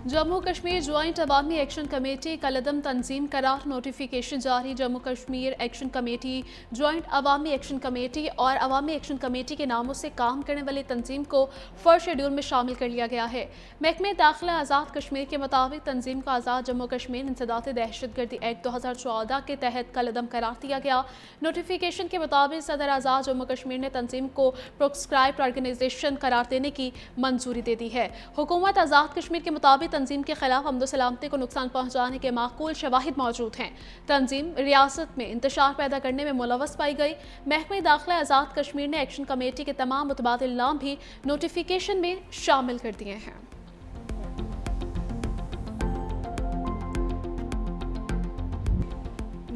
Jammu Kashmir joint Awami action committee कलदम तंजीम करार नोटिफिकेशन जारी। Jammu Kashmir action committee, joint Awami action committee और अवामी एक्शन कमेटी के नामों से काम करने वाली तंजीम को फर्स्ट शेड्यूल में शामिल कर लिया गया है। महकमे दाखिला आज़ाद कश्मीर के मुताबिक तंजीम को आज़ाद जम्मू कश्मीर इंसदाद दहशतगर्दी एक्ट 2014 के तहत कलदम करार दिया गया। नोटिफिकेशन के मुताबिक सदर आज़ाद जम्मू कश्मीर ने तंजीम को प्रोस्क्राइब्ड ऑर्गेनाइजेशन करार देने की मंजूरी दे दी है। हुकूमत आज़ाद कश्मीर के मुताबिक तंजीम के खिलाफ अमन सलामती को नुकसान पहुंचाने के माकूल शवाहिद मौजूद हैं। तंजीम रियासत में इंतशार पैदा करने में मुलव्वस पाई गई। महकमे दाखिला आज़ाद कश्मीर ने एक्शन कमेटी के तमाम मुतबादिल नाम भी नोटिफिकेशन में शामिल कर दिए हैं।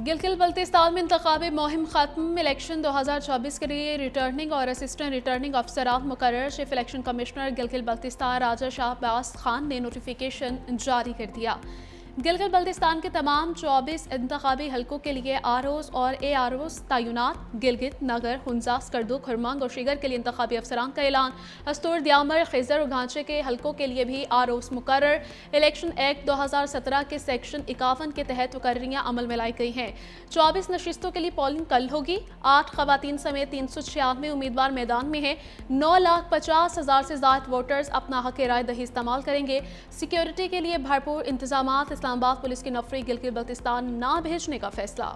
गिलगित बल्तिस्तान में इंतखाबी मुहिम खत्म। इलेक्शन 2024 के लिए रिटर्निंग और असिस्टेंट रिटर्निंग अफसरान मुकर्रर। Chief election commissioner Gilgit Baltistan Raja Shahbaz Khan ने नोटिफिकेशन जारी कर दिया। गिलगित बल्तिस्तान के तमाम 24 इंतखाबी हलकों के लिए आरओज और AROs तैनात। गिलगित, नगर, हुंजा, स्कर्दू, खुरमंग और शिगर के लिए इंतखाबी अफसरान का ऐलान। अस्तूर, द्यामर, खिजर और घांचे के हलकों के लिए भी आरओस मुकर्रर। इलेक्शन एक्ट 2017 के सेक्शन 51 के तहत मुकर्रियां अमल में लाई गई हैं। 24 नशिस्तों के लिए पोलिंग कल होगी। 8 खवातीन समेत 396 उम्मीदवार मैदान में हैं। 9,50,000 से ज्यादा वोटर्स अपना हक राय दही इस्तेमाल करेंगे। सिक्योरिटी के लिए भरपूर इंतजाम। इस्लामाबाद पुलिस की नफरी गिलगित बल्तिस्तान ना भेजने का फैसला।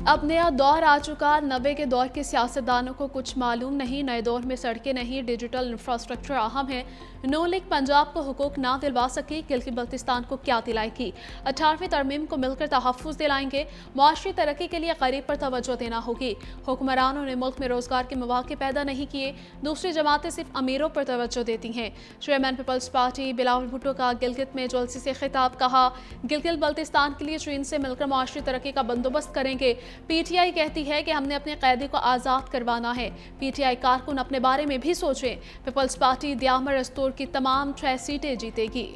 अब नया दौर आ चुका। 90 के दौर के सियासतदानों को कुछ मालूम नहीं। नए दौर में सड़कें नहीं, डिजिटल इंफ्रास्ट्रक्चर अहम है। नो लीग पंजाब को हुकूक ना दिलवा सकी, गिलगित बल्तिस्तान को क्या दिलाएगी। 18वीं तरमीम को मिलकर तहफ़्फ़ुज़ दिलाएंगे। मुआशरी तरक्की के लिए गरीब पर तवज्जो देना होगी। हुक्मरानों ने मुल्क में रोजगार के मौके पैदा नहीं किए। दूसरी जमातें सिर्फ अमीरों पर तवज्जो देती हैं। चेयरमैन पीपल्स पार्टी बिलावल भुट्टो का गिलगित में जुलसे से खिताब। कहा, गिलगित बल्तिस्तान के लिए चीन से मिलकर मुआशरी तरक्की का बंदोबस्त करेंगे। PTI कहती है कि हमने अपने कैदी को आज़ाद करवाना है। PTI कारकुन अपने बारे में भी सोचें। पीपल्स पार्टी द्यामर अस्तूर की तमाम 6 सीटें जीतेगी।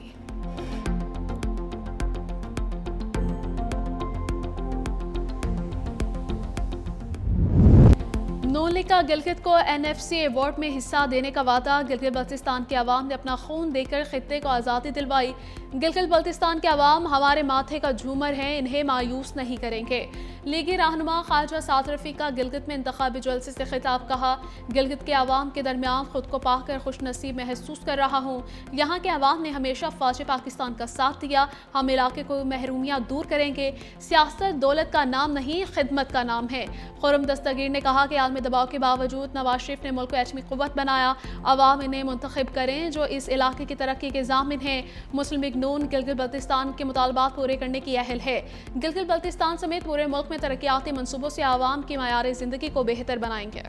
नून लीग का गिलगित को NFC अवार्ड में हिस्सा देने का वादा। गिलगित बल्तिस्तान के अवाम ने अपना खून देकर खित्ते को आज़ादी दिलवाई। गिलगित बल्तिस्तान के अवाम हमारे माथे का झूमर हैं, इन्हें मायूस नहीं करेंगे। लीगी रहनुमा ख्वाजा साद रफ़ीक का गिलगित में इंतखाबी जलसे से खिताब। कहा, गिलगित के अवाम के दरमियान खुद को पाकर खुश नसीब महसूस कर रहा हूँ। यहाँ के अवाम ने हमेशा फ़ौज पाकिस्तान का साथ दिया। हम इलाके को महरूमियाँ दूर करेंगे। सियासत दौलत का नाम नहीं, खिदमत का नाम है। खुर्रम दस्तगीर ने कहा कि आलमी दबाव के बावजूद नवाज शरीफ ने मुल्क को एटमी क़ुव्वत बनाया। अवाम इन्हें मुंतखब करें जो इस इलाके की तरक्की के ज़ामिन हैं। मुस्लिम लीग नून गिलगित बल्तिस्तान के मुतालबात पूरे करने की अहल है। गिलगित बल्तिस्तान समेत पूरे मुल्क में तरक्याती मंसूबों से आवाम की मयार जिंदगी को बेहतर बनाएंगे।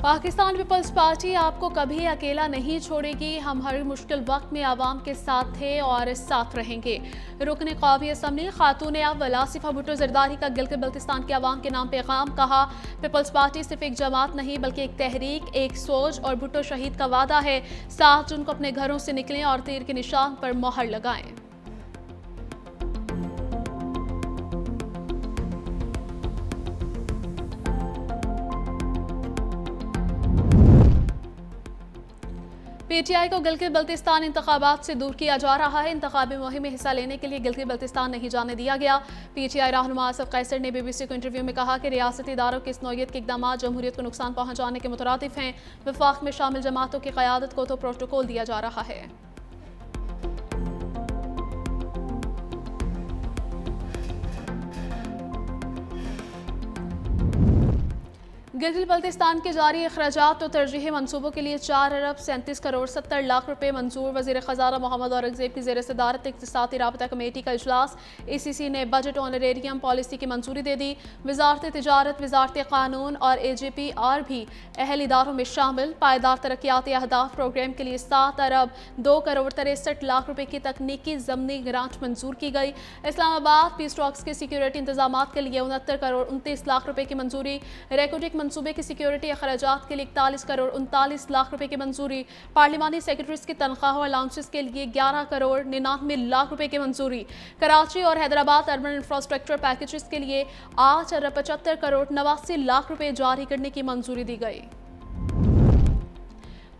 पाकिस्तान पीपल्स पार्टी आपको कभी अकेला नहीं छोड़ेगी। हम हर मुश्किल वक्त में आवाम के साथ थे और साथ रहेंगे। रुकन क़ौमी असम्बली खातून अव्वल आसिफा भुट्टो ज़रदारी का गिलगित बल्तिस्तान के अवाम के नाम पैगाम। कहा, पीपल्स पार्टी सिर्फ एक जमात नहीं बल्कि एक तहरीक, एक सोच और भुट्टो शहीद का वादा है। 7 जून को अपने घरों से निकलें और तीर के निशान पर मोहर लगाएं। PTI को गिलगित बल्तिस्तान इंतखाबात से दूर किया जा रहा है। इंतखाबी मुहिम में हिस्सा लेने के लिए गिलगित बल्तिस्तान नहीं जाने दिया गया। PTI रहनुमा आसिफ कैसर ने BBC को इंटरव्यू में कहा कि रियासती इदारों के इस नौयत के इकदाम जमहूरियत को नुकसान पहुँचाने के मुतरादिफ हैं। वफाक में शामिल जमातों की क़यादत को तो प्रोटोकॉल दिया जा रहा है। गिलगित बल्तिस्तान के जारी अखराजात और तरजीही मनसूबों के लिए 4 अरब 37 करोड़ 70 लाख रुपए मंजूर। वज़ीर ख़ज़ाना मोहम्मद औरंगज़ेब की ज़ेर सदारत इक़्तिसादी राबता कमेटी का इजलास। ACC ने बजट ऑनरेरियम पॉलिसी की मंजूरी दे दी। वज़ारत तिजारत, वज़ारत क़ानून और AJPR भी अहल इदारों में शामिल। पायदार तरक्याती अहदाफ प्रोग्राम के लिए 7 अरब 2 करोड़ 63 लाख रुपए की तकनीकी ज़मनी ग्रांट मंजूर की गई। इस्लामाबाद पीस टॉक्स के सिक्योरिटी इंतजाम के लिए 69 करोड़ 29 लाख रुपए की मंजूरी। रिकॉर्डिक मनसूबे की सिक्योरिटी अखराजात के लिए 41 करोड़ 39 लाख रुपए की मंजूरी। पार्लिमानी सेक्रेटरीज की तनख्वाह और अलाउंसेस के लिए 11 करोड़ 99 लाख रुपए की मंजूरी। कराची और हैदराबाद अर्बन इंफ्रास्ट्रक्चर पैकेजेस के लिए 8 अरब 75 करोड़ 89 लाख रुपए जारी करने की मंजूरी दी गई।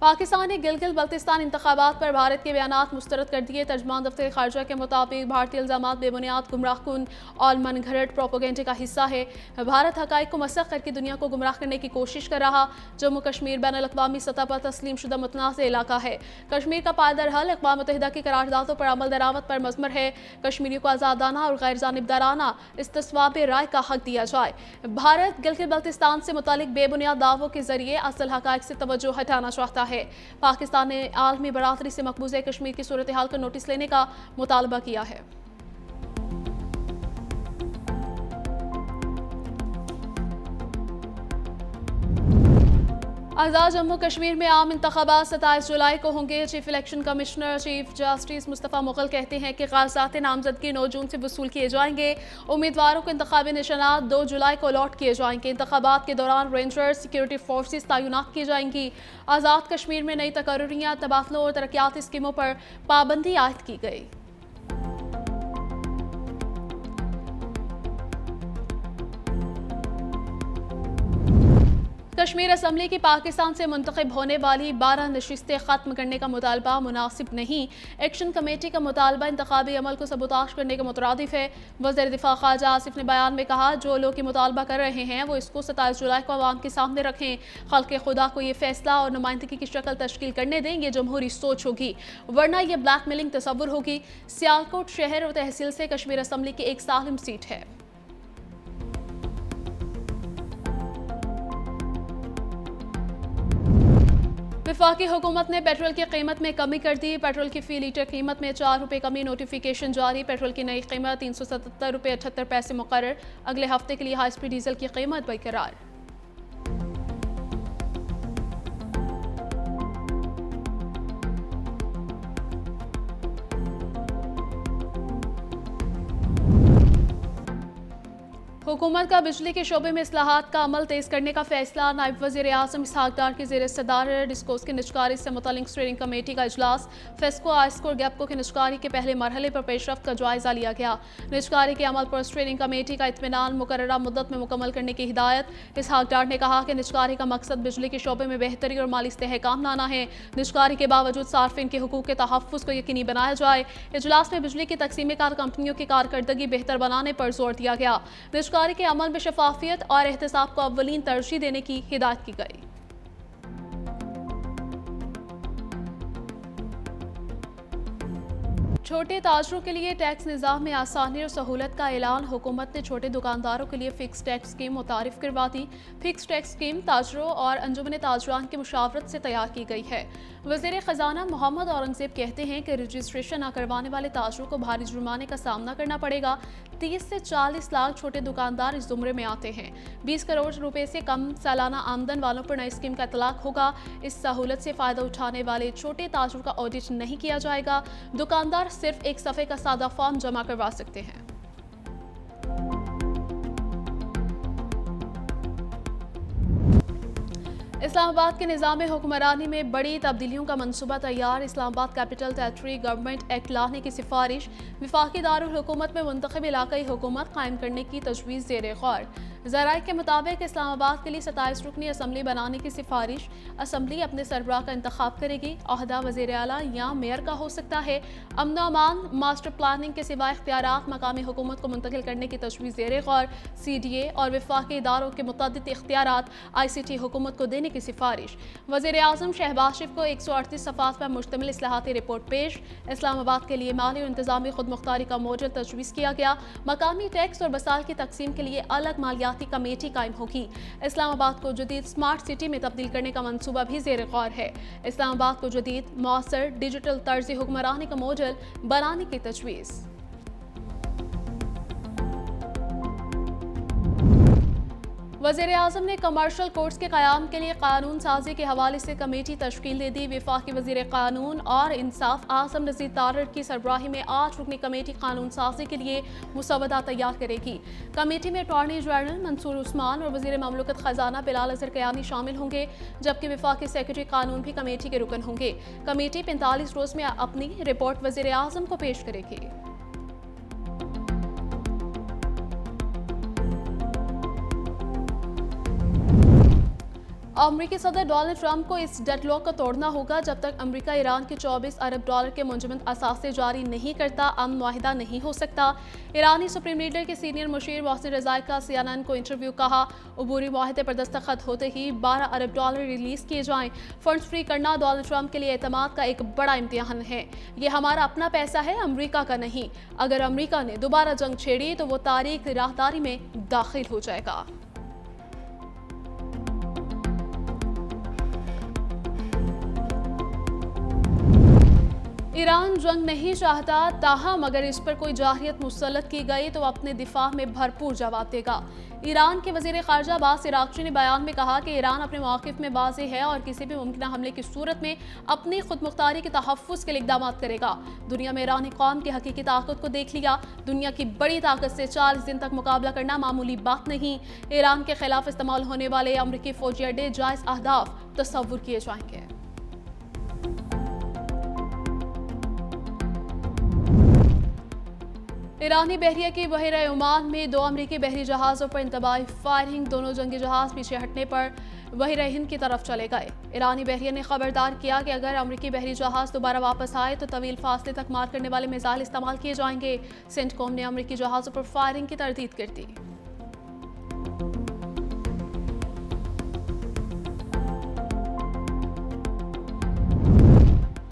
पाकिस्तान ने गिलगित बल्तिस्तान इंतखाबात पर भारत के बयानात मुस्तरद कर दिए। तर्जमान दफ्तर खारजा के मुताबिक भारतीय इल्जामात बेबुनियाद, गुमराहकुन और मनगढ़ंत प्रोपोगेंडे का हिस्सा है। भारत हकाइक को मसख करके दुनिया को गुमराह करने की कोशिश कर रहा। जम्मू कश्मीर बैन अल-अक़वामी सतह पर तस्लीम शुदा मुतनाज़ इलाका है। कश्मीर का पायदार हल अक़वाम मुत्तहिदा की करारदादों पर अमल दरामद पर मज़मर है। कश्मीरियों को आज़ादाना और गैर जानिबदाराना इस्तिस्वाब राय का हक दिया जाए। भारत गिलगित बल्तिस्तान से मुतालिक बेबुनियाद दावों के जरिए असल हकाइक से तवज्जो हटाना चाहता है। पाकिस्तान ने आलमी बरादरी से मकबूजा कश्मीर की सूरत हाल का नोटिस लेने का मुतालबा किया है। आज़ाद जम्मू कश्मीर में आम इंतखाबात 27 जुलाई को होंगे। Chief election commissioner chief justice Mustafa Mughal कहते हैं कि कागजात नामजदगी 9 जून से वसूल किए जाएंगे। उम्मीदवारों को इंतखाबी निशानात 2 जुलाई को अलॉट किए जाएंगे। इंतखाबात के दौरान रेंजर्स सिक्योरिटी फोर्सेस तैनात की जाएंगी। आज़ाद कश्मीर में नई तकर्रियाँ, तबादलों और तरक्याती स्कीमों पर पाबंदी आयद की गई। कश्मीर असम्बली की पाकिस्तान से मुंतखब होने वाली 12 नशिस्तें खत्म करने का मुतालबा मुनासिब नहीं। एक्शन कमेटी का मुतालबा इंतखाबी अमल को सबूताश करने के मुतरादिफ है। वज़ीर दिफा ख्वाजा आसिफ ने बयान में कहा, जो लोग ये मुतालबा कर रहे हैं वो इसको 27 जुलाई को अवाम के सामने रखें। खल्क़ खुदा को ये फैसला और नुमाइंदगी की शक्ल तश्कील करने दें। ये जमहूरी सोच होगी, वरना यह ब्लैकमेलिंग तसव्वुर होगी। सियालकोट शहर और तहसील से कश्मीर असम्बली की एक सालिम सीट है। वफाकी हुकूमत ने पेट्रोल की कीमत में कमी कर दी। पेट्रोल की फी लीटर कीमत में 4 रुपये कमी, नोटिफिकेशन जारी। पेट्रोल की नई कीमत 377 रुपये 78 पैसे मुकर्रर। अगले हफ्ते के लिए हाई स्पीड डीजल की कीमत बरकरार। हुकूमत का बिजली के शोबे में इस्लाहात का अमल तेज करने का फैसला। नायब वज़ीर आज़म इसहाक डार की ज़ेर सदारत डिस्कोस की निजकारी से मुतल्लिक़ स्टीयरिंग कमेटी का इजलास। फेस्को आइस्को गैपको की निजकारी के पहले मरहले पर पेशरफ्त का जायजा लिया गया। निजकारी के अमल पर स्टीयरिंग कमेटी का इत्मीनान मुकर्ररा मुद्दत में मुकम्मल करने की हिदायत। इसहाक डार ने कहा कि निजकारी का मकसद बिजली के शोबे में बेहतरी और माली इस्तेहकाम लाना है। निजकारी के बावजूद सार्फिन के हुकूक के तहफ़्फ़ुज़ को यकीनी बनाया जाए। इजलास में बिजली की तकसीम कार कंपनियों की कारकर्दगी बेहतर बनाने पर जोर दिया गया। निजकारी के अमल में शफाफियत और एहतसाब को अव्वलीन तरजीह देने की हिदायत की गई। छोटे ताजरों के लिए टैक्स निज़ाम में आसानी और सहूलत का ऐलान। हुकूमत ने छोटे दुकानदारों के लिए फ़िक्स टैक्स स्कीम मुतारिफ करवा दी। फ़िक्स टैक्स स्कीम ताजरों और अंजुमन ताजरान की मुशावरत से तैयार की गई है। वज़ीर ख़जाना मोहम्मद औरंगज़ेब कहते हैं कि रजिस्ट्रेशन न करवाने वाले ताजरों को भारी जुर्माने का सामना करना पड़ेगा। 30 से 40 लाख छोटे दुकानदार इस जुमरे में आते हैं। 20 करोड़ रुपए से कम सालाना आमदन वालों पर नई स्कीम का इतलाक होगा। इस सहूलत से फ़ायदा उठाने वाले छोटे ताजरों का ऑडिट नहीं किया जाएगा। दुकानदार सिर्फ एक सफ़े का सादा फॉर्म जमा करवा सकते हैं। इस्लामाबाद के निज़ाम हुक्मरानी में बड़ी तब्दीलियों का मनसूबा तैयार। Islamabad capital territory government act लाने की सिफारिश। वफाकी दारुल हुकूमत में मुंतखब इलाकाई हुकूमत कायम करने की तजवीज़ ज़ेर गौर। ज़राए के मुताबिक इस्लामाबाद के लिए 27 रुकनी असम्बली बनाने की सिफारिश। असम्बली अपने सरबराह का इंतखाब करेगी। ओहदा वज़ीर आला या मेयर का हो सकता है। अमन अमान, मास्टर प्लानिंग के सिवा इख्तियारात मकामी हुकूमत को मुंतकिल करने की तजवीज़ ज़ेर गौर। CDA और वफाकी इदारों के मुतअद्दिद इख्तियारात ICT हुकूमत को देने की सिफारिश। वज़ीर आज़म शहबाज शरीफ को 138 सफ़ात पर मुश्तमिल इस्लाहाती रिपोर्ट पेश। इस्लामाबाद के लिए माली और इंतज़ामी खुद मुख्तारी का मॉडल तजवीज़ किया गया। मकामी टैक्स और बसाल की तकसीम के लिए अलग मालियाती कमेटी कायम होगी। इस्लामाबाद को जदीद स्मार्ट सिटी में तब्दील करने का मंसूबा भी ज़ेर गौर है। इस्लामाबाद को जदीद मौसर डिजिटल तर्ज हुक्मरानी का मॉडल बनाने की तजवीज़। वज़ीर आज़म ने कमर्शियल कोर्ट्स के क़याम के लिए कानून साजी के हवाले से कमेटी तश्कील दे दी। वफाकी वज़ीर कानून और इंसाफ आज़म नज़ीर तारड़ की सरबराही में 8 रुकनी कमेटी कानून साजी के लिए मुसवदा तैयार करेगी। कमेटी में अटॉर्नी जनरल मंसूर उस्मान और वज़ीर ममलकत ख़जाना बिलाल अज़हर क़यानी शामिल होंगे, जबकि वफाकी सेक्रेटरी कानून भी कमेटी के रुकन होंगे। कमेटी 45 रोज़ में अपनी रिपोर्ट वज़ीर आज़म को पेश करेगी। अमरीकी सदर डोनाल्ड ट्रंप को इस डेडलॉक को तोड़ना होगा। जब तक अमरीका ईरान के 24 अरब डॉलर के मुंजमद असासे जारी नहीं करता, अमन मुआहिदा नहीं हो सकता। ईरानी सुप्रीम लीडर के सीनियर मुशीर मोहसिन रज़ाई का CNN को इंटरव्यू। कहा, अबूरी मुआहिदे पर दस्तखत होते ही 12 अरब डॉलर रिलीज किए जाएं। फंड्स फ्री करना डोनाल्ड ट्रंप के लिए एतमाद का एक बड़ा इम्तिहान है। ये हमारा अपना पैसा है, अमरीका का नहीं। अगर अमरीका ने दोबारा जंग छेड़ी तो वो तारीख राहदारी में दाखिल हो जाएगा। ईरान जंग नहीं चाहता, ताहम अगर इस पर कोई जाहियत मुसल्लत की गई तो अपने दिफा में भरपूर जवाब देगा। ईरान के वज़ीर ख़ारजा अब्बास इराक़ची ने बयान में कहा कि ईरान अपने मौक़िफ़ में वाज़ेह है और किसी भी मुमकिन हमले की सूरत में अपनी खुदमुख्तारी के तहफ़्फ़ुज़ के लिए इक़दाम करेगा। दुनिया में ईरानी कौम की हकीकी ताकत को देख लिया। दुनिया की बड़ी ताकत से 40 दिन तक मुकाबला करना मामूली बात नहीं। ईरान के खिलाफ इस्तेमाल होने वाले अमरीकी फ़ौजी अड्डे जायज़ अहदाफ तस्वुर किए जाएंगे। ईरानी बहरिया की बहरा ओमान में 2 अमरीकी बहरी जहाज़ों पर इंतबाही फायरिंग। दोनों जंगी जहाज़ पीछे हटने पर बहरा हिंद की तरफ चले गए। ईरानी बहरिया ने खबरदार किया कि अगर अमरीकी बहरी जहाज़ दोबारा वापस आए तो तवील फासले तक मार करने वाले मिसाइल इस्तेमाल किए जाएंगे। सेंटकॉम ने अमरीकी जहाज़ों पर फायरिंग की तरदीद कर दी।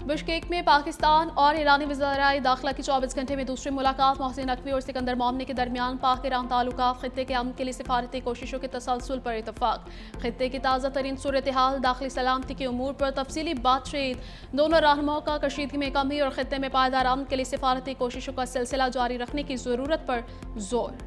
बिश्केक में पाकिस्तान और ईरानी वज़ीराए दाखिला की 24 घंटे में दूसरी मुलाकात। मोहसिन नकवी और सिकंदर मोमनी के दरमियान पाक ईरान ताल्लुकात खित्ते के अमन के लिए सिफारती कोशिशों के तसलसल पर इतफाक। खित्ते की ताज़ा तरीन सूरत हाल, दाखिली सलामती के उमूर पर तफसीली बातचीत। दोनों रहनुमाओं का कशीदगी में कमी और खित्ते में पायदार अमन के लिए सिफारती कोशिशों का सिलसिला जारी रखने की ज़रूरत पर जोर।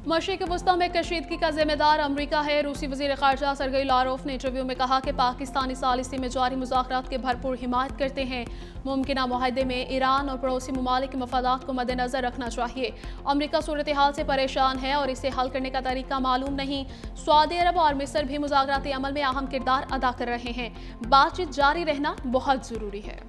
मशरिक़ वस्ता में कशीदगी का जिम्मेदार अमरीका है। रूसी वज़ीर ख़ारजा सरगई लारोफ ने इंटरव्यू में कहा कि पाकिस्तानी सालिसी में जारी मुज़ाकरात की भरपूर हिमायत करते हैं। मुमकिन माहदे में ईरान और पड़ोसी ममालिक के मफादात को मद्देनज़र रखना चाहिए। अमरीका सूरत हाल से परेशान है और इसे हल करने का तरीका मालूम नहीं। सऊदी अरब और मिस्र भी मुज़ाकराती अमल में अहम किरदार अदा कर रहे हैं। बातचीत जारी रहना बहुत ज़रूरी है।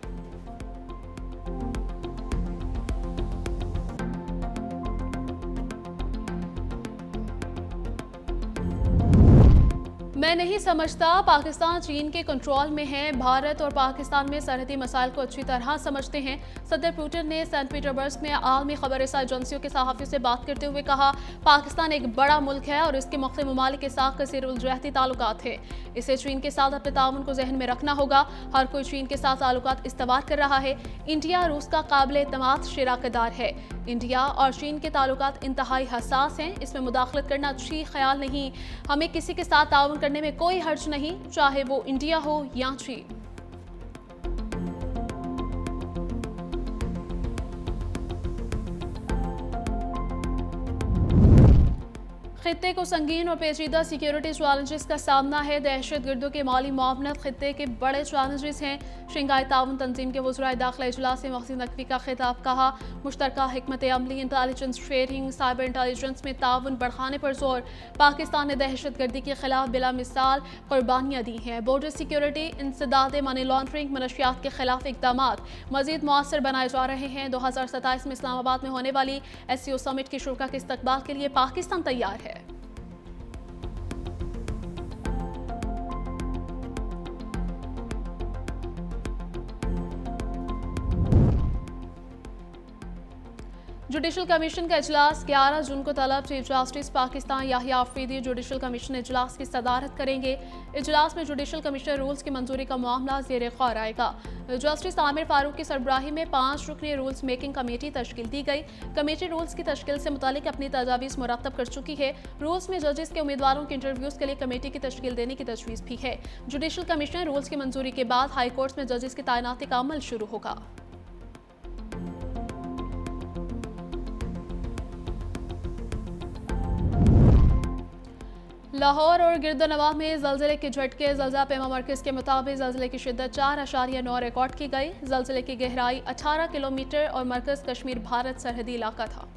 मैं नहीं समझता पाकिस्तान चीन के कंट्रोल में है। भारत और पाकिस्तान में सरहदी मसाइल को अच्छी तरह समझते हैं। सदर पुतिन ने सेंट पीटरबर्ग में आलमी खबर रसा एजेंसियों के सहाफ़ियों से बात करते हुए कहा, पाकिस्तान एक बड़ा मुल्क है और इसके मुख्तलिफ ममालिक के साथ कसीरुलजहती ताल्लुकात है। इसे चीन के साथ अपने ताउन को जहन में रखना होगा। हर कोई चीन के साथ ताल्लुकात इस्तवार कर रहा है। इंडिया रूस का काबिल एतमाद शराकतदार है। इंडिया और चीन के ताल्लुकात इंतहाई हसास हैं। इसमें मुदाखलत करना अच्छी ख्याल नहीं। हमें किसी के साथ ताउन करने में कोई हर्ज नहीं, चाहे वो इंडिया हो या चीन। खित्ते को संगीन और पेचीदा सिक्योरिटी चैलेंजेस का सामना है। दहशतगर्दों के माली मुआवनत खित्ते के बड़े चैलेंजेस हैं। शंघाई ताउन तंजीम के वज़राए दाखिला इजलास में मोहसिन नकवी का खिताब। कहा, मुश्तरका हिकमत अमली, इंटेलिजेंस शेयरिंग, साइबर इंटेलिजेंस में ताउन बढ़ाने पर जोर। पाकिस्तान ने दहशतगर्दी के खिलाफ बिला मिसाल कुर्बानियाँ दी हैं। बॉर्डर सिक्योरिटी, इंसदाद मनी लॉन्ड्रिंग, मनशियात के खिलाफ इकदाम मजीद मौसर बनाए जा रहे हैं। 2027 में इस्लामाबाद में होने वाली SCO समिट की शुरा के इस्तकबाल के लिए पाकिस्तान तैयार है। जुडिशल कमीशन का इजलास 11 जून को तलब। Chief justice Pakistan Yahya Afridi judicial commission इजलास की सदारत करेंगे। इजलास में जुडिशल कमीशन रूल्स की मंजूरी का मामला ज़ेर गौर आएगा। जस्टिस आमिर फारूक की सरबराही में 5 रुकनी रूल्स मेकिंग कमेटी तश्कील दी गई। कमेटी रूल्स की तश्कील से मुतालिक अपनी तजावीज़ मुरतब कर चुकी है। रूल्स में जजेस के उम्मीदवारों के इंटरव्यूज़ के लिए कमेटी की तश्कील देने की तजवीज़ भी है। जुडिशल कमीशन रूल्स की मंजूरी के बाद हाई कोर्ट्स में जजेस की तैनाती का अमल शुरू होगा। लाहौर और गिरदनवाह में ज़लज़ले के झटके। ज़लज़ला पैमा मरकज़ के मुताबिक ज़लज़ले की शिद्दत 4.9 रिकॉर्ड की गई। ज़लज़ले की गहराई 18 किलोमीटर और मरकज़ कश्मीर भारत सरहदी इलाका था।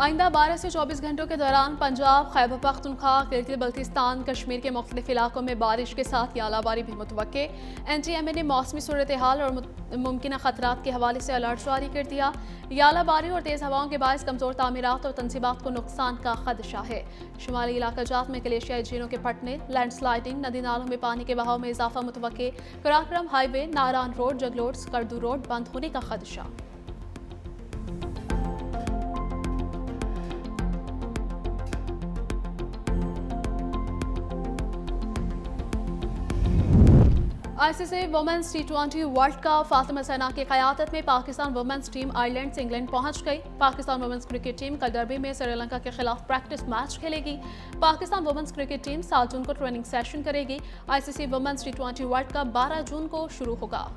आइंदा 12 से 24 घंटों के दौरान पंजाब, खैबर पख्तूनख्वा, गिलगित बल्तिस्तान, कश्मीर के मुख्तलिफ इलाकों में बारिश के साथ यालाबारी भी मुतवक्के। NTMA ने मौसमी सूरत हाल और मुमकिन खतरात के हवाले से अलर्ट जारी कर दिया। यालाबारी और तेज़ हवाओं के बायस कमज़ोर तामीरात और तनसीबात को नुकसान का खदशा है। शुमाली इलाका जात में ग्लेशियाई झीलों के फटने, लैंडस्लाइडिंग, नदी नालों में पानी के बहाव में इजाफा मुतवक्के। Karakoram highway, Naran road, Jaglot, Skardu road बंद होने का खदशा। ICC women's T20 world cup. Fatima Sana की क़यादत में पाकिस्तान वुमेन्स टीम आयरलैंड से इंग्लैंड पहुंच गई। पाकिस्तान वुमेन्स क्रिकेट टीम कल डर्बी में श्रीलंका के खिलाफ प्रैक्टिस मैच खेलेगी। पाकिस्तान वुमेन्स क्रिकेट टीम 7 जून को ट्रेनिंग सेशन करेगी। ICC women's T20 world cup 12 जून को शुरू होगा।